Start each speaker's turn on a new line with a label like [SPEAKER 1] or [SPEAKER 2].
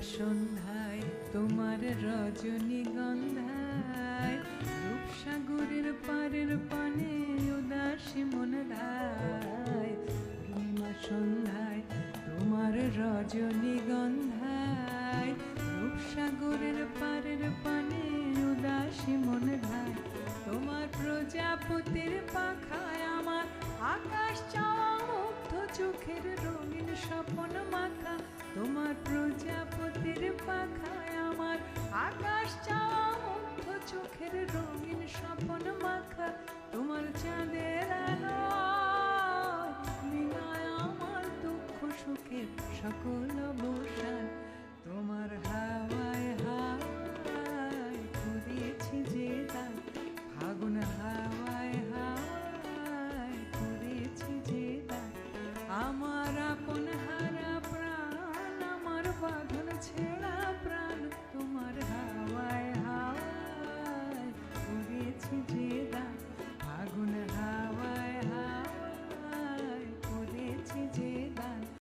[SPEAKER 1] সন্ধ্যায় তোমার রজনীগন্ধায় রূপসাগরের পারের পানে উদাসী মন ধায়। পূর্ণিমা সন্ধ্যায় তোমার রজনীগন্ধায় রূপসাগরের পারের পানে উদাসী মন ধায়। তোমার প্রজাপতির পাখায় আমার আকাশ চাওয়া মুগ্ধ চোখের রঙিন স্বপ্ন মাখা। তোমার প্রজাপতির পাখায় আমার আকাশ চাওয়া মুগ্ধ চোখের রঙিন স্বপ্ন মাখা। তোমার চাঁদের আলো মিলায় আমার দুঃখ সুখের সকল অবসান। তোমার হাওয়ায় হাওয়ায় করেছি যে দান, ফাগুন হাওয়ায় হাওয়ায় করেছি যে দান। আমার আপন হারা প্রাণ, আমার বাঁধন ছেঁড়া প্রাণ, তোমার হাওয়ায় হাওয়ায় করেছি যে